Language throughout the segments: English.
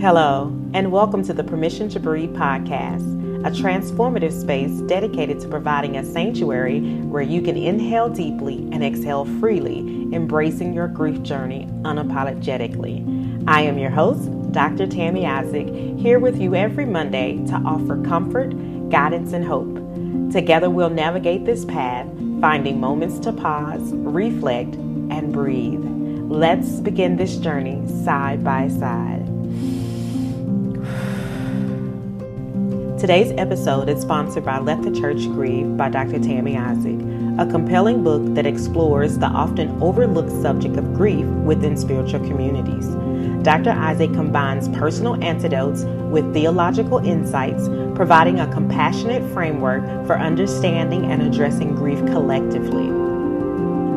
Hello, and welcome to the Permission to Breathe podcast, a transformative space dedicated to providing a sanctuary where you can inhale deeply and exhale freely, embracing your grief journey unapologetically. I am your host, Dr. Tammy Isaac, here with you every Monday to offer comfort, guidance, and hope. Together we'll navigate this path, finding moments to pause, reflect, and breathe. Let's begin this journey side by side. Today's episode is sponsored by Let the Church Grieve by Dr. Tammy Isaac, a compelling book that explores the often overlooked subject of grief within spiritual communities. Dr. Isaac combines personal antidotes with theological insights, providing a compassionate framework for understanding and addressing grief collectively.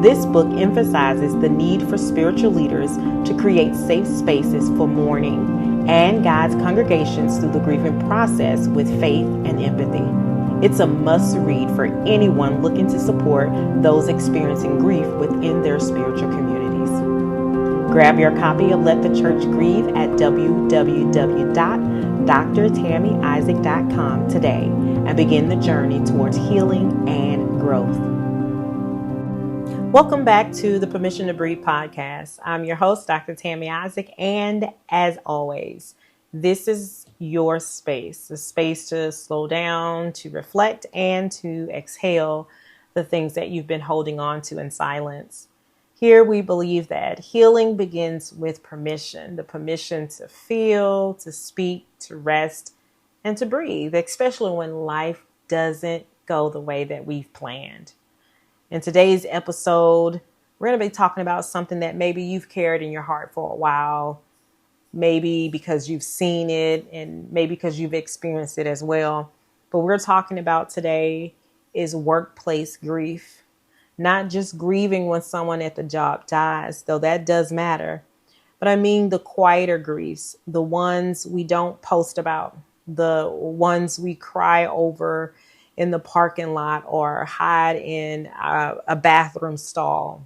This book emphasizes the need for spiritual leaders to create safe spaces for mourning and guides congregations through the grieving process with faith and empathy. It's a must-read for anyone looking to support those experiencing grief within their spiritual communities. Grab your copy of Let the Church Grieve at www.drtammyisaac.com today and begin the journey towards healing and growth. Welcome back to the Permission to Breathe podcast. I'm your host, Dr. Tammy Isaac, and as always, this is your space, a space to slow down, to reflect, and to exhale the things that you've been holding on to in silence. Here we believe that healing begins with permission, the permission to feel, to speak, to rest, and to breathe, especially when life doesn't go the way that we've planned. In today's episode, we're going to be talking about something that maybe you've carried in your heart for a while, maybe because you've seen it and maybe because you've experienced it as well. But we're talking about today is workplace grief, not just grieving when someone at the job dies, though that does matter. But I mean the quieter griefs, the ones we don't post about, the ones we cry over in the parking lot or hide in a bathroom stall.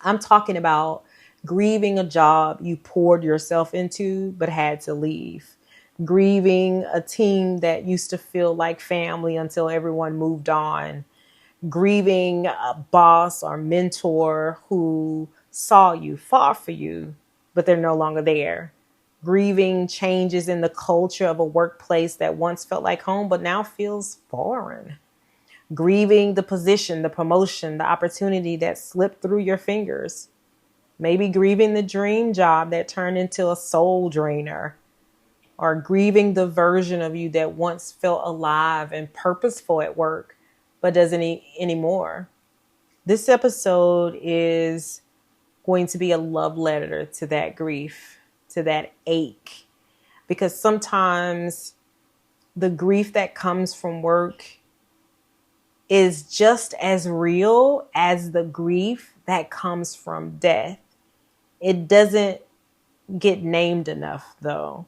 I'm talking about grieving a job you poured yourself into but had to leave. Grieving a team that used to feel like family until everyone moved on. Grieving a boss or mentor who saw you, fought for you, but they're no longer there. Grieving changes in the culture of a workplace that once felt like home, but now feels foreign. Grieving the position, the promotion, the opportunity that slipped through your fingers. Maybe grieving the dream job that turned into a soul drainer. Or grieving the version of you that once felt alive and purposeful at work, but doesn't anymore. This episode is going to be a love letter to that grief, to that ache, because sometimes the grief that comes from work is just as real as the grief that comes from death. It doesn't get named enough, though.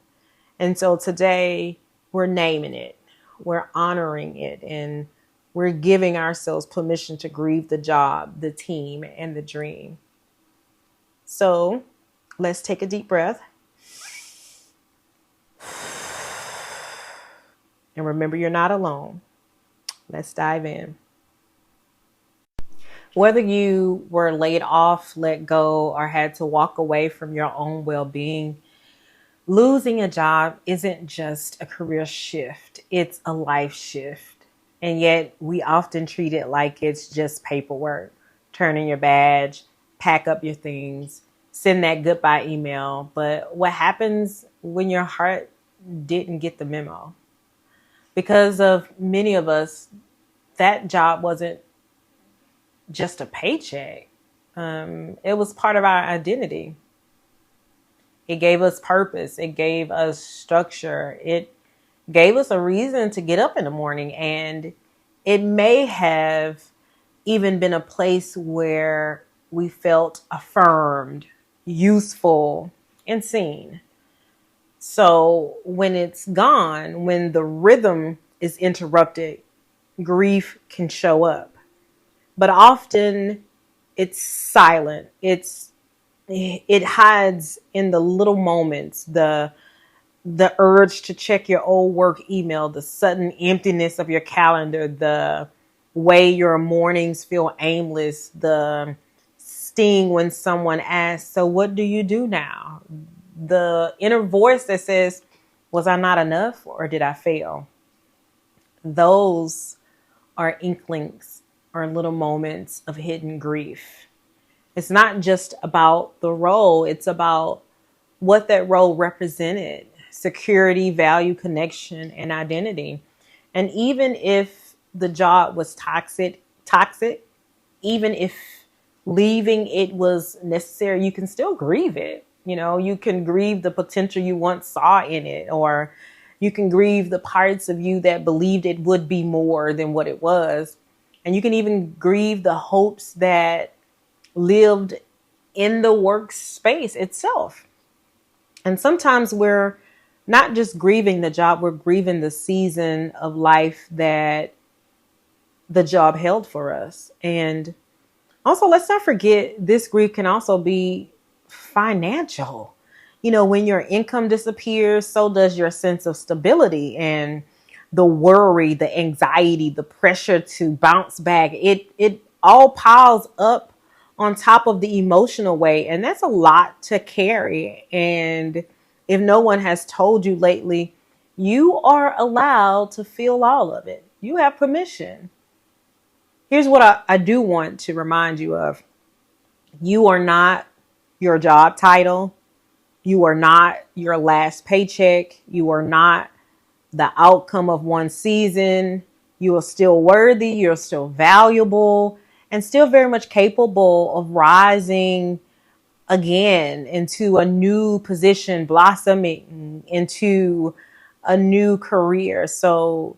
And so today we're naming it, we're honoring it, and we're giving ourselves permission to grieve the job, the team, and the dream. So let's take a deep breath. And remember, you're not alone. Let's dive in. Whether you were laid off, let go, or had to walk away from your own well-being, losing a job isn't just a career shift. It's a life shift. And yet we often treat it like it's just paperwork. Turn in your badge, pack up your things, send that goodbye email. But what happens when your heart didn't get the memo? Because of many of us, that job wasn't just a paycheck. It was part of our identity. It gave us purpose. It gave us structure. It gave us a reason to get up in the morning. And it may have even been a place where we felt affirmed, useful, and seen. So when it's gone, when the rhythm is interrupted, grief can show up. But often it's silent. It hides in the little moments, the the urge to check your old work email, the sudden emptiness of your calendar, the way your mornings feel aimless, the sting when someone asks, so what do you do now? The inner voice that says, was I not enough or did I fail? Those are inklings or little moments of hidden grief. It's not just about the role, it's about what that role represented: security, value, connection, and identity. And even if the job was toxic, even if leaving it was necessary, you can still grieve it. You can grieve the potential you once saw in it, or you can grieve the parts of you that believed it would be more than what it was. And you can even grieve the hopes that lived in the workspace itself. And sometimes we're not just grieving the job, we're grieving the season of life that the job held for us. And also, let's not forget, this grief can also be financial. When your income disappears, so does your sense of stability, and the worry, the anxiety, the pressure to bounce back. It all piles up on top of the emotional weight. And that's a lot to carry. And if no one has told you lately, you are allowed to feel all of it. You have permission. Here's what I do want to remind you of. You are not your job title. You are not your last paycheck. You are not the outcome of one season. You are still worthy. You're still valuable and still very much capable of rising again into a new position, blossoming into a new career. So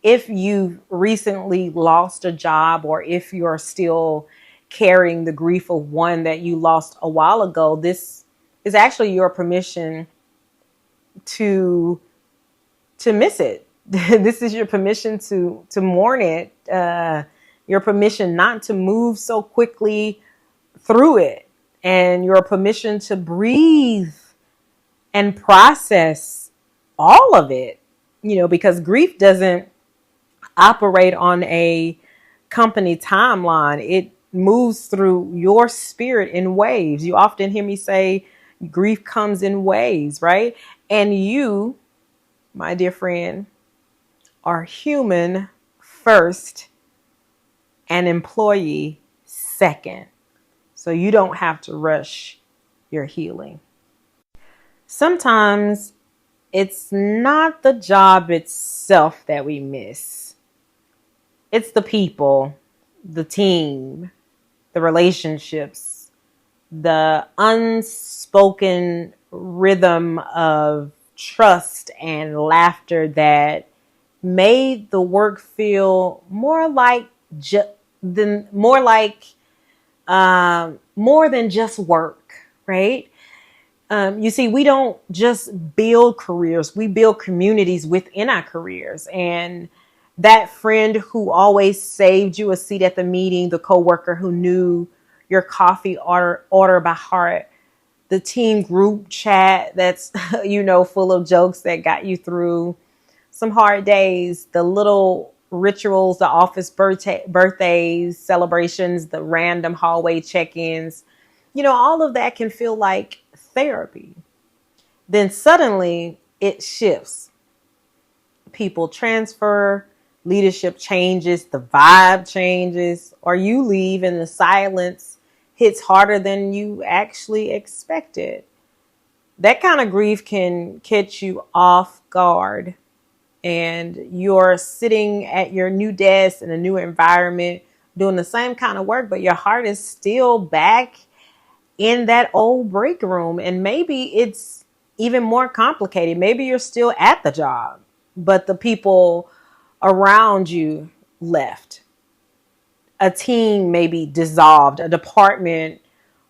if you've recently lost a job, or if you're still carrying the grief of one that you lost a while ago, this is actually your permission to miss it. This is your permission to mourn it. Your permission not to move so quickly through it, and your permission to breathe and process all of it. Because grief doesn't operate on a company timeline. It moves through your spirit in waves. You often hear me say grief comes in waves, right? And you, my dear friend, are human first and employee second. So you don't have to rush your healing. Sometimes it's not the job itself that we miss. It's the people, the team, the relationships, the unspoken rhythm of trust and laughter that made the work feel more than just work, right? You see, we don't just build careers, we build communities within our careers. And that friend who always saved you a seat at the meeting, the coworker who knew your coffee order by heart, the team group chat that's, full of jokes that got you through some hard days, the little rituals, the office birthdays, celebrations, the random hallway check-ins, all of that can feel like therapy. Then suddenly it shifts. People transfer, leadership changes, the vibe changes, or you leave and the silence hits harder than you actually expected. That kind of grief can catch you off guard, and you're sitting at your new desk in a new environment doing the same kind of work, but your heart is still back in that old break room. And maybe it's even more complicated. Maybe you're still at the job, but the people around you left. A team maybe dissolved. A department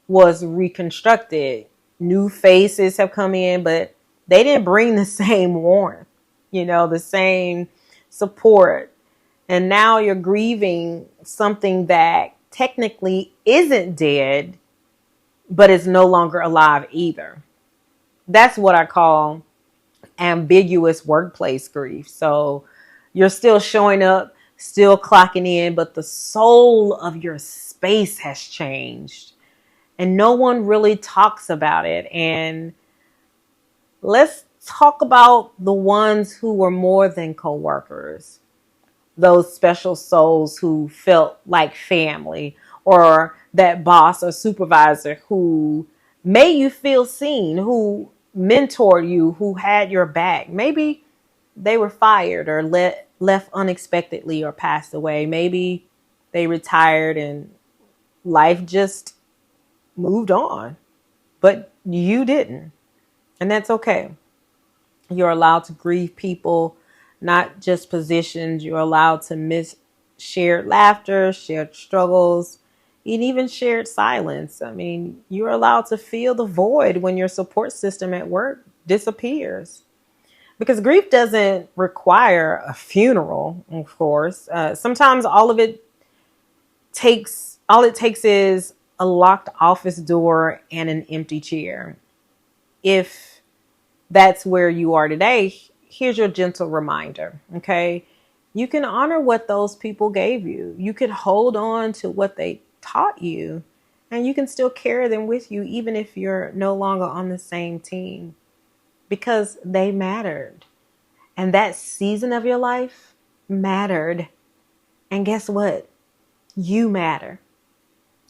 was reconstructed. New faces have come in, but they didn't bring the same warmth, the same support. And now you're grieving something that technically isn't dead, but is no longer alive either. That's what I call ambiguous workplace grief. So you're still showing up, still clocking in, but the soul of your space has changed. And no one really talks about it. And let's talk about the ones who were more than coworkers, those special souls who felt like family, or that boss or supervisor who made you feel seen, who mentored you, who had your back. Maybe they were fired or left unexpectedly or passed away. Maybe they retired and life just moved on, but you didn't. And that's okay. You're allowed to grieve people, not just positions. You're allowed to miss shared laughter, shared struggles, and even shared silence. I mean, you're allowed to feel the void when your support system at work disappears. Because grief doesn't require a funeral, of course. Sometimes all it takes is a locked office door and an empty chair. If that's where you are today, here's your gentle reminder, okay? You can honor what those people gave you. You can hold on to what they taught you, and you can still carry them with you even if you're no longer on the same team, because they mattered. And that season of your life mattered. And guess what? You matter.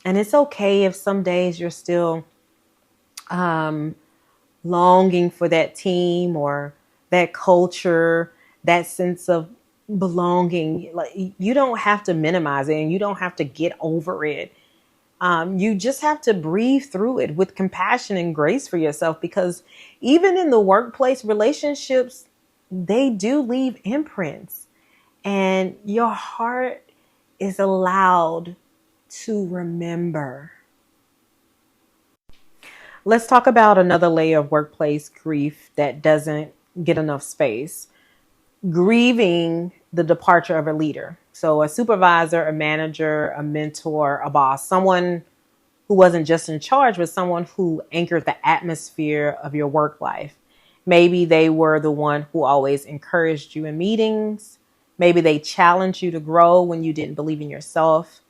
And it's okay if some days you're still longing for that team or that culture, that sense of belonging. Like, you don't have to minimize it and you don't have to get over it. You just have to breathe through it with compassion and grace for yourself, because even in the workplace, relationships, they do leave imprints, and your heart is allowed to remember. Let's talk about another layer of workplace grief that doesn't get enough space. Grieving the departure of a leader. So a supervisor, a manager, a mentor, a boss, someone who wasn't just in charge, but someone who anchored the atmosphere of your work life. Maybe they were the one who always encouraged you in meetings. Maybe they challenged you to grow when you didn't believe in yourself.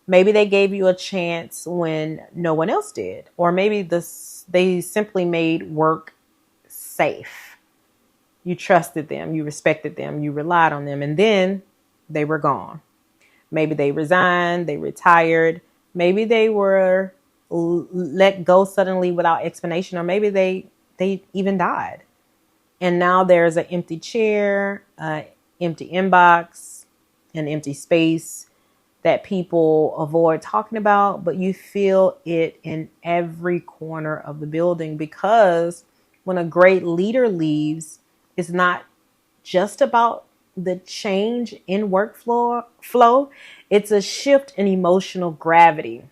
Maybe they gave you a chance when no one else did. Or maybe they simply made work safe. You trusted them, you respected them, you relied on them, and then they were gone. Maybe they resigned, they retired. Maybe they were let go suddenly without explanation, or maybe they even died. And now there's an empty chair, an empty inbox, an empty space that people avoid talking about, but you feel it in every corner of the building, because when a great leader leaves, it's not just about the change in workflow. It's a shift in emotional gravity.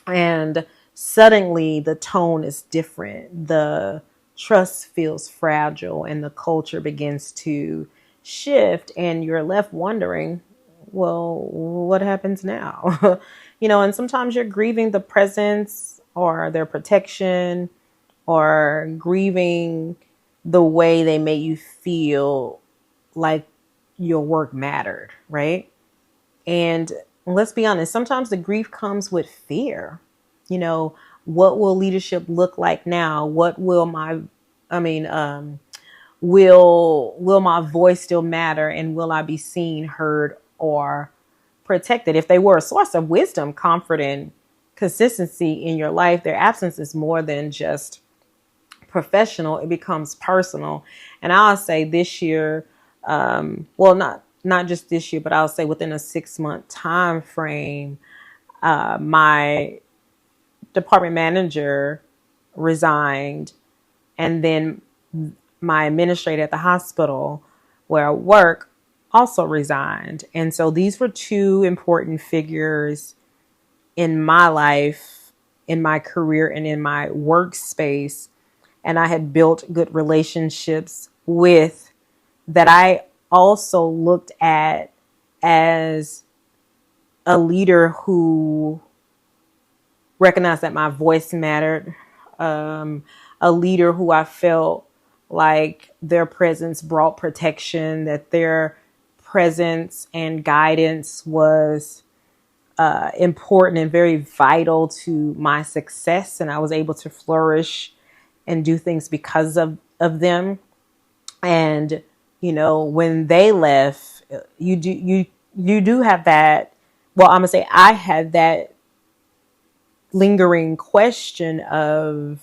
And suddenly the tone is different. The trust feels fragile and the culture begins to shift, and you're left wondering, well, what happens now? And sometimes you're grieving the presence or their protection, or grieving the way they made you feel like your work mattered, right? And let's be honest, sometimes the grief comes with fear. What will leadership look like now? What will will my voice still matter? And will I be seen, heard, or protected? If they were a source of wisdom, comfort, and consistency in your life, their absence is more than just professional. It becomes personal. And I'll say this year, not just this year, but I'll say within a 6-month time frame, my department manager resigned, and then my administrator at the hospital where I work also resigned. And so these were two important figures in my life, in my career, and in my workspace. And I had built good relationships with, that I also looked at as a leader who recognized that my voice mattered, a leader who I felt like their presence brought protection, that their presence and guidance was important and very vital to my success. And I was able to flourish and do things because of them. And, when they left, you do have that. Well, I'm going to say I had that lingering question of,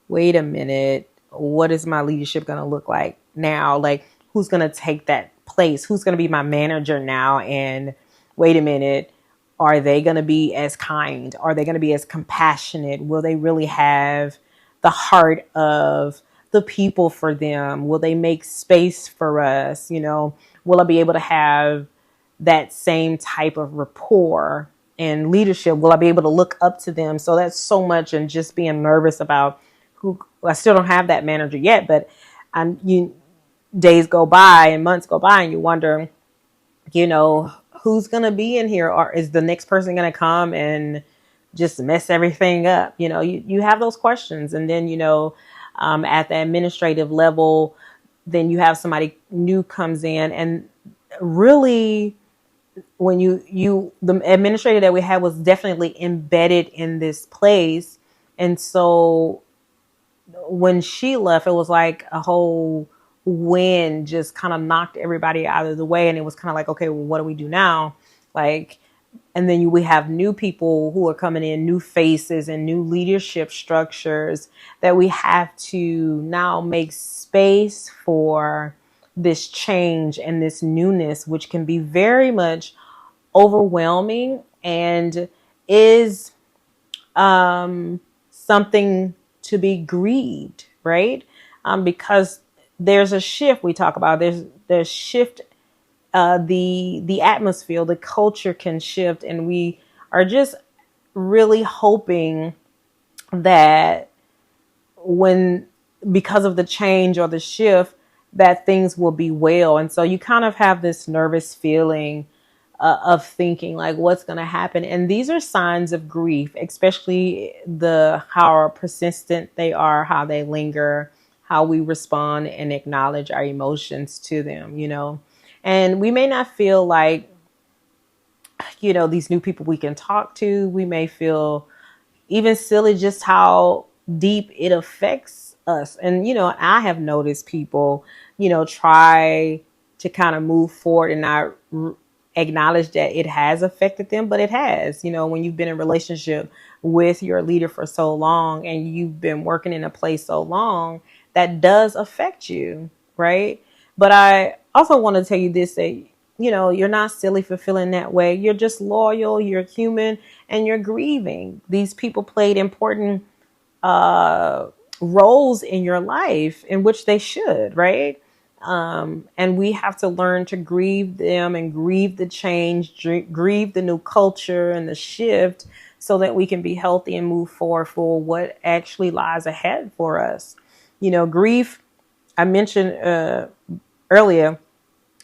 wait a minute, what is my leadership going to look like now? Like, who's going to take that place? Who's going to be my manager now? And wait a minute, are they going to be as kind? Are they going to be as compassionate? Will they really have the heart of the people for them? Will they make space for us? Will I be able to have that same type of rapport and leadership? Will I be able to look up to them? So that's so much, and just being nervous about who. I still don't have that manager yet, but days go by and months go by, and you wonder, who's going to be in here, or is the next person going to come and just mess everything up? You have those questions. And then, at the administrative level, then you have somebody new comes in, and really, when the administrator that we had was definitely embedded in this place. And so when she left, it was like a whole wind just kind of knocked everybody out of the way. And it was kind of like, okay, well, what do we do now? Like, and then we have new people who are coming in, new faces and new leadership structures that we have to now make space for this change and this newness, which can be very much overwhelming and is something to be grieved, right? Because there's a shift we talk about. There's shift. The atmosphere, the culture can shift, and we are just really hoping that because of the change or the shift, that things will be well. And so you kind of have this nervous feeling of thinking like, what's going to happen? And these are signs of grief, especially how persistent they are, how they linger, how we respond and acknowledge our emotions to them, And we may not feel like, these new people we can talk to. We may feel even silly just how deep it affects us. And, I have noticed people, try to kind of move forward and not acknowledge that it has affected them, but it has. When you've been in a relationship with your leader for so long and you've been working in a place so long, that does affect you, right? But I also want to tell you this, that, you're not silly for feeling that way. You're just loyal, you're human, and you're grieving. These people played important roles in your life, in which they should, right? And we have to learn to grieve them and grieve the change, grieve the new culture and the shift, so that we can be healthy and move forward for what actually lies ahead for us. Grief, I mentioned earlier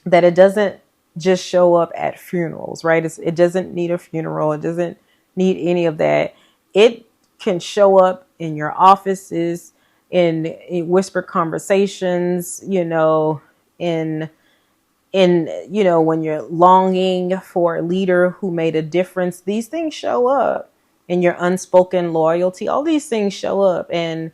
that it doesn't just show up at funerals, right? It doesn't need a funeral. It doesn't need any of that. It can show up in your offices, in whispered conversations, in when you're longing for a leader who made a difference. These things show up in your unspoken loyalty. All these things show up. And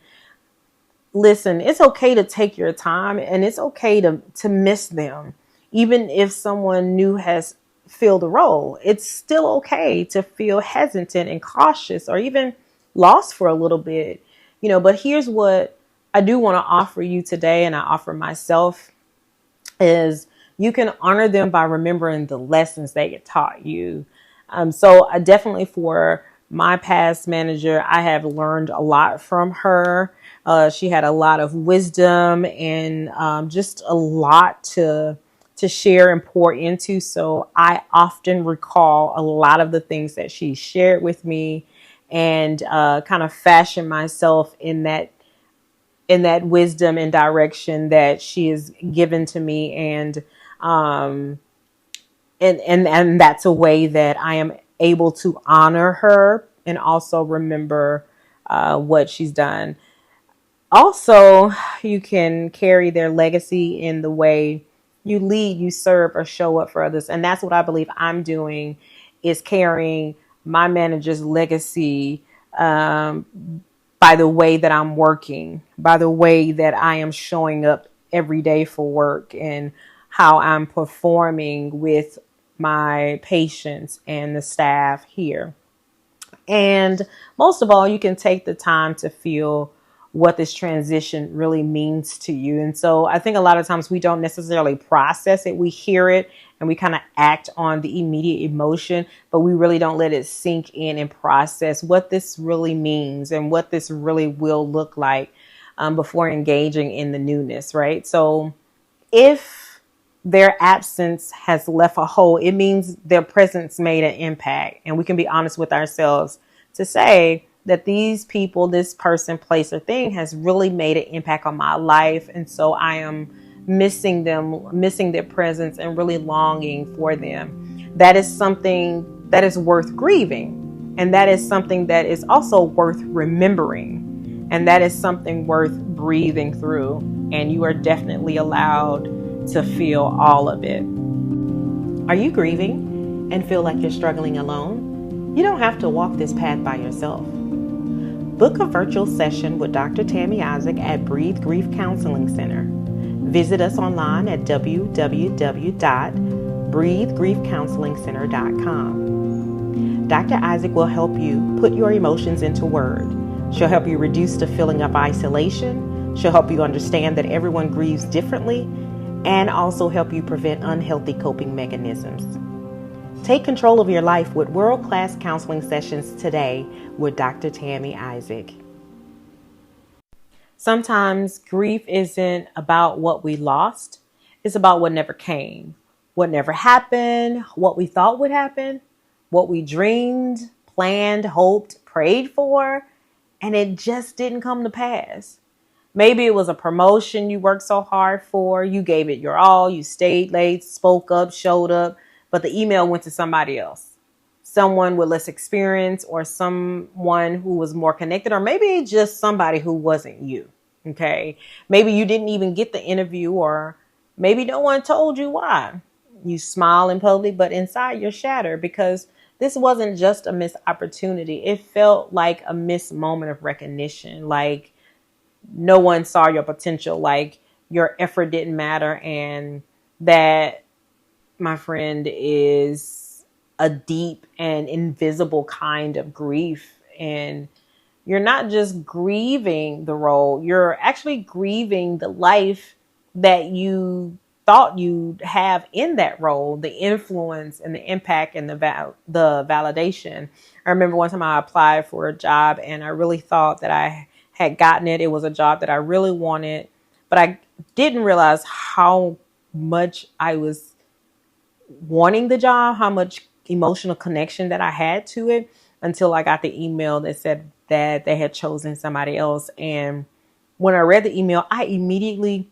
listen, it's okay to take your time, and it's okay to miss them. Even if someone new has filled a role, it's still okay to feel hesitant and cautious, or even lost for a little bit. But here's what I do want to offer you today, and I offer myself, is you can honor them by remembering the lessons they taught you. So I definitely, for my past manager, I have learned a lot from her. She had a lot of wisdom and just a lot to share and pour into. So I often recall a lot of the things that she shared with me, and kind of fashion myself in that wisdom and direction that she has given to me. And that's a way that I am able to honor her and also remember what she's done. Also, you can carry their legacy in the way you lead, you serve, or show up for others. And that's what I believe I'm doing, is carrying my manager's legacy, um, by the way that I'm working, by the way that I am showing up every day for work, and how I'm performing with my patients and the staff here. And most of all, you can take the time to feel what this transition really means to you. And so I think a lot of times we don't necessarily process it. We hear it and we kind of act on the immediate emotion, but we really don't let it sink in and process what this really means and what this really will look like, before engaging in the newness, right? So if their absence has left a hole, it means their presence made an impact. And we can be honest with ourselves to say that these people, this person, place, or thing has really made an impact on my life. And so I am missing them, missing their presence, and really longing for them. That is something that is worth grieving. And that is something that is also worth remembering. And that is something worth breathing through. And you are definitely allowed to feel all of it. Are you grieving and feel like you're struggling alone? You don't have to walk this path by yourself. Book a virtual session with Dr. Tammy Isaac at Breathe Grief Counseling Center. Visit us online at www.breathegriefcounselingcenter.com. Dr. Isaac will help you put your emotions into words. She'll help you reduce the feeling of isolation. She'll help you understand that everyone grieves differently, and also help you prevent unhealthy coping mechanisms. Take control of your life with world-class counseling sessions today with Dr. Tammy Isaac. Sometimes grief isn't about what we lost. It's about what never came, what never happened, what we thought would happen, what we dreamed, planned, hoped, prayed for, and it just didn't come to pass. Maybe it was a promotion you worked so hard for. You gave it your all. You stayed late, spoke up, showed up, but the email went to somebody else, someone with less experience, or someone who was more connected, or maybe just somebody who wasn't you. Okay. Maybe you didn't even get the interview, or maybe no one told you why. You smile in public, but inside you're shattered, because this wasn't just a missed opportunity. It felt like a missed moment of recognition. Like, no one saw your potential, like your effort didn't matter. And that, my friend, is a deep and invisible kind of grief. And you're not just grieving the role, you're actually grieving the life that you thought you'd have in that role, the influence and the impact and the validation. I remember one time I applied for a job and I really thought that I had gotten it. It was a job that I really wanted, but I didn't realize how much I was wanting the job, how much emotional connection that I had to it, until I got the email that said that they had chosen somebody else. And when I read the email, I immediately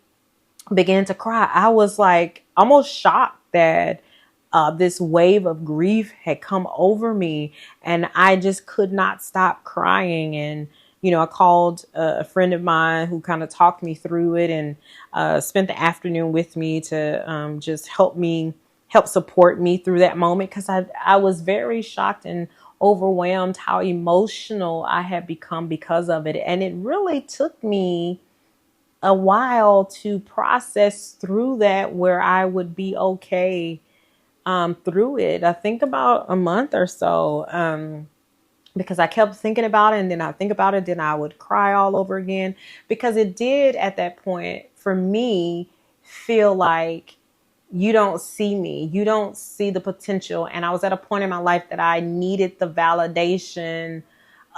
began to cry. I was like almost shocked that this wave of grief had come over me, and I just could not stop crying. And I called a friend of mine who kind of talked me through it, and spent the afternoon with me to just help support me through that moment, because I was very shocked and overwhelmed how emotional I had become because of it. And it really took me a while to process through that, where I would be okay through it. I think about a month or so. Because I kept thinking about it, and then I think about it, then I would cry all over again, because it did at that point for me feel like you don't see me, you don't see the potential. And I was at a point in my life that I needed the validation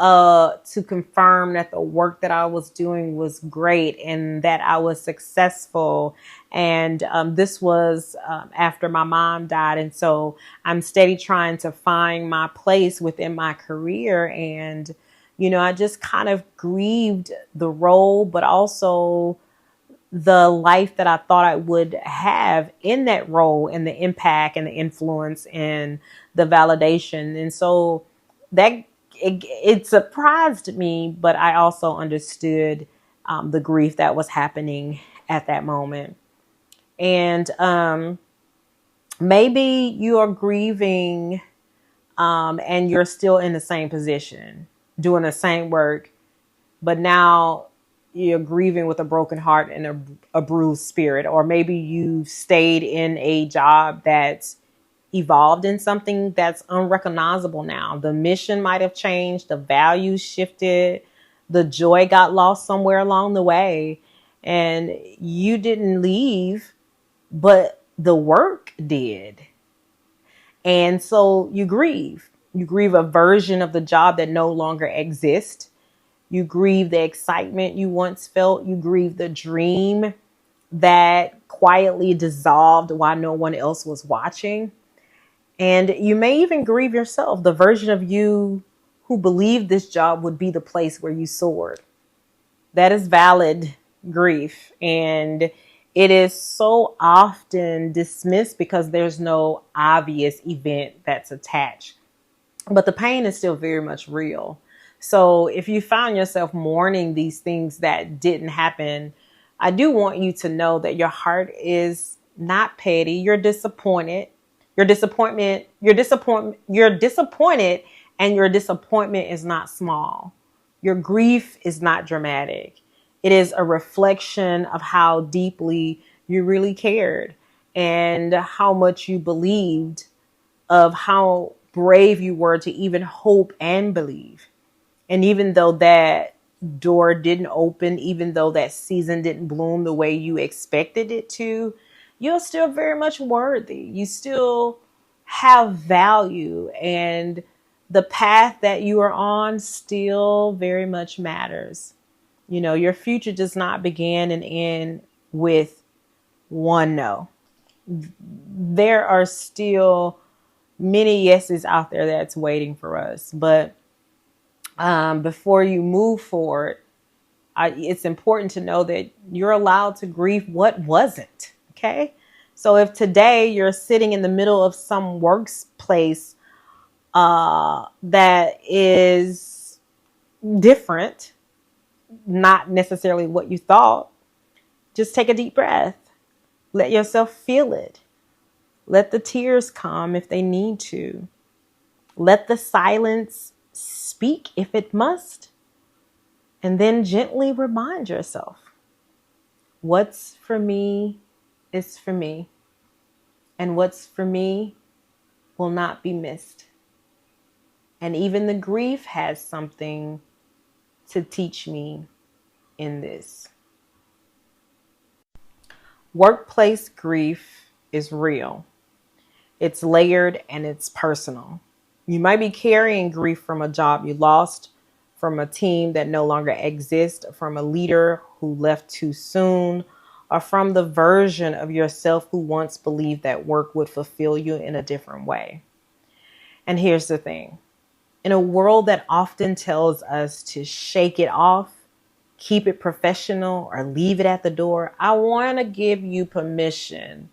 to confirm that the work that I was doing was great and that I was successful. And this was after my mom died. And so I'm steady trying to find my place within my career. And, I just kind of grieved the role, but also the life that I thought I would have in that role, and the impact and the influence and the validation. And so that it surprised me, but I also understood the grief that was happening at that moment. And maybe you are grieving and you're still in the same position, doing the same work, but now you're grieving with a broken heart and a bruised spirit. Or maybe you stayed in a job that's evolved in something that's unrecognizable now. The mission might have changed, the values shifted, the joy got lost somewhere along the way, and you didn't leave, but the work did. And so you grieve. You grieve a version of the job that no longer exists. You grieve the excitement you once felt. You grieve the dream that quietly dissolved while no one else was watching. And you may even grieve yourself, the version of you who believed this job would be the place where you soared. That is valid grief. And it is so often dismissed because there's no obvious event that's attached. But the pain is still very much real. So if you find yourself mourning these things that didn't happen, I do want you to know that your heart is not petty. You're disappointed. You're disappointed, and your disappointment is not small. Your grief is not dramatic. It is a reflection of how deeply you really cared and how much you believed, of how brave you were to even hope and believe. And even though that door didn't open, even though that season didn't bloom the way you expected it to, you're still very much worthy. You still have value, and the path that you are on still very much matters. You know, your future does not begin and end with one no. There are still many yeses out there that's waiting for us. But before you move forward, it's important to know that you're allowed to grieve what wasn't. Okay. So if today you're sitting in the middle of some workplace that is different, not necessarily what you thought, just take a deep breath. Let yourself feel it. Let the tears come if they need to. Let the silence speak if it must. And then gently remind yourself, what's for me is for me. And what's for me will not be missed. And even the grief has something to teach me in this. Workplace grief is real. It's layered and it's personal. You might be carrying grief from a job you lost, from a team that no longer exists, from a leader who left too soon, or from the version of yourself who once believed that work would fulfill you in a different way. And here's the thing. In a world that often tells us to shake it off, keep it professional, or leave it at the door, I want to give you permission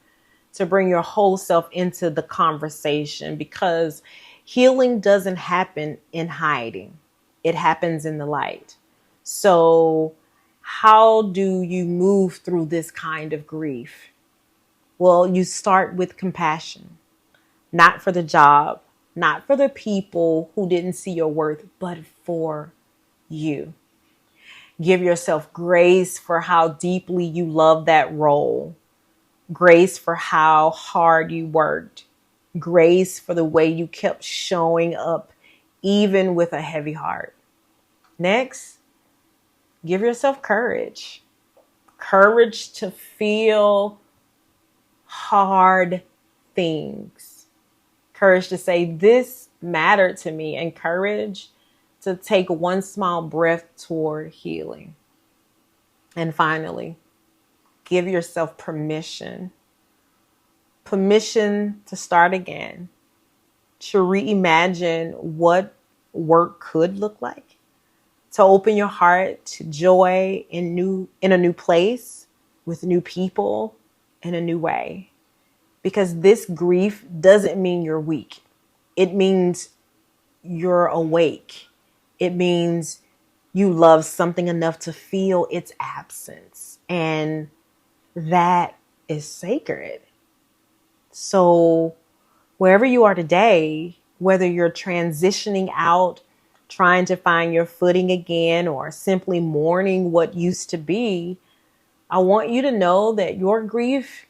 to bring your whole self into the conversation, because healing doesn't happen in hiding. It happens in the light. So how do you move through this kind of grief? Well, you start with compassion, not for the job, not for the people who didn't see your worth, but for you. Give yourself grace for how deeply you love that role. Grace for how hard you worked. Grace for the way you kept showing up, even with a heavy heart. Next, give yourself courage. Courage to feel hard things. Courage to say, this mattered to me. And courage to take one small breath toward healing. And finally, give yourself permission. Permission to start again. To reimagine what work could look like. To open your heart to joy in a new place, with new people, in a new way. Because this grief doesn't mean you're weak. It means you're awake. It means You love something enough to feel its absence. And that is sacred. So wherever you are today, whether you're transitioning out, trying to find your footing again, or simply mourning what used to be, I want you to know that your grief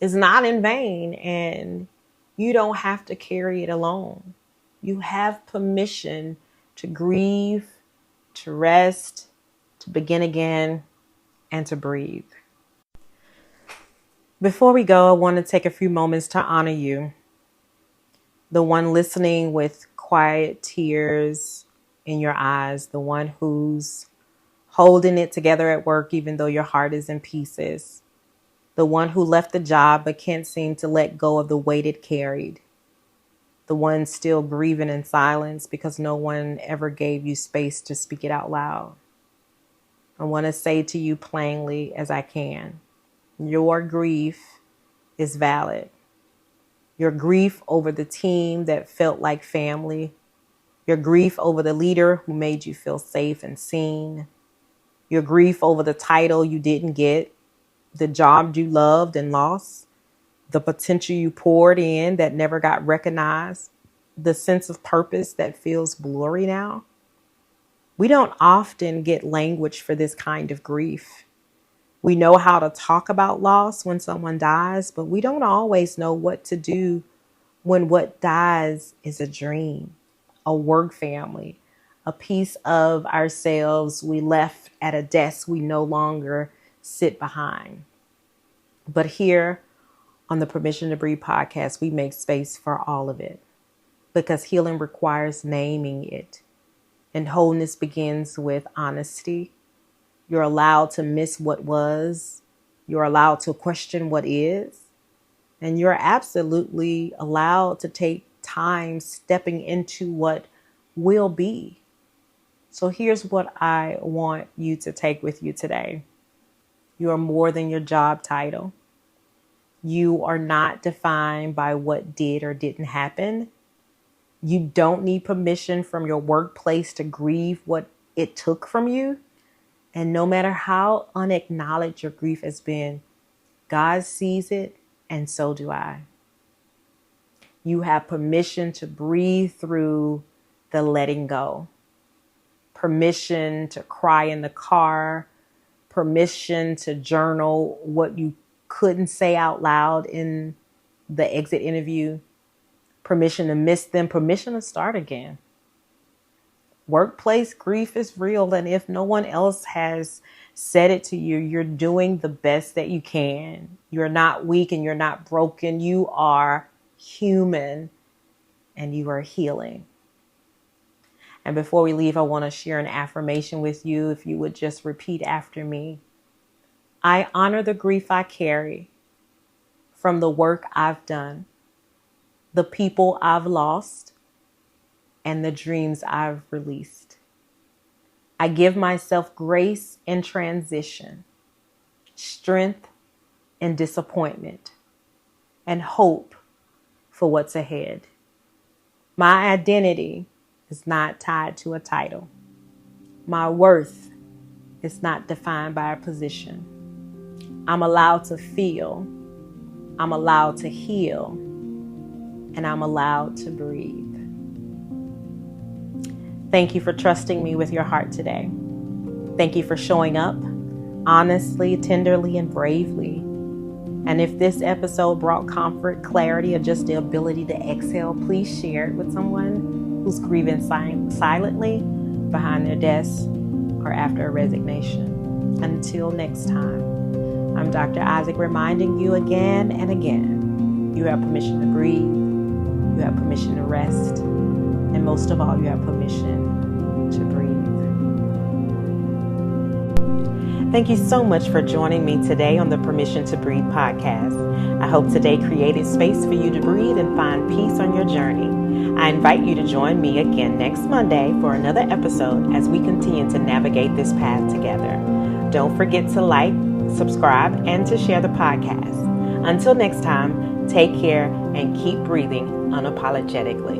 is not in vain and you don't have to carry it alone. You have permission to grieve, to rest, to begin again, and to breathe. Before we go, I want to take a few moments to honor you. The one listening with quiet tears in your eyes, the one who's holding it together at work even though your heart is in pieces, the one who left the job but can't seem to let go of the weight it carried, the one still grieving in silence because no one ever gave you space to speak it out loud. I want to say to you plainly as I can, your grief is valid. Your grief over the team that felt like family. Your grief over the leader who made you feel safe and seen. Your grief over the title you didn't get, the job you loved and lost, the potential you poured in that never got recognized, the sense of purpose that feels blurry now. We don't often get language for this kind of grief. We know how to talk about loss when someone dies, but we don't always know what to do when what dies is a dream, a work family, a piece of ourselves we left at a desk we no longer sit behind. But here on the Permission to Breathe podcast, we make space for all of it because healing requires naming it. And wholeness begins with honesty. You're allowed to miss what was. You're allowed to question what is. And you're absolutely allowed to take time stepping into what will be. So here's what I want you to take with you today. You are more than your job title. You are not defined by what did or didn't happen. You don't need permission from your workplace to grieve what it took from you. And no matter how unacknowledged your grief has been, God sees it, and so do I. You have permission to breathe through the letting go. Permission to cry in the car. Permission to journal what you couldn't say out loud in the exit interview. Permission to miss them. Permission to start again. Workplace grief is real, and if no one else has said it to you, you're doing the best that you can. You're not weak and you're not broken. You are human and you are healing. And before we leave, I want to share an affirmation with you. If you would just repeat after me. I honor the grief I carry from the work I've done, the people I've lost, and the dreams I've released. I give myself grace in transition, strength in disappointment, and hope for what's ahead. My identity is not tied to a title. My worth is not defined by a position. I'm allowed to feel, I'm allowed to heal, and I'm allowed to breathe. Thank you for trusting me with your heart today. Thank you for showing up honestly, tenderly, and bravely. And if this episode brought comfort, clarity, or just the ability to exhale, please share it with someone who's grieving silently behind their desk or after a resignation. Until next time, I'm Dr. Isaac reminding you again and again, you have permission to breathe, you have permission to rest, and most of all, you have permission to breathe. Thank you so much for joining me today on the Permission to Breathe podcast. I hope today created space for you to breathe and find peace on your journey. I invite you to join me again next Monday for another episode as we continue to navigate this path together. Don't forget to like, subscribe, and to share the podcast. Until next time, take care and keep breathing unapologetically.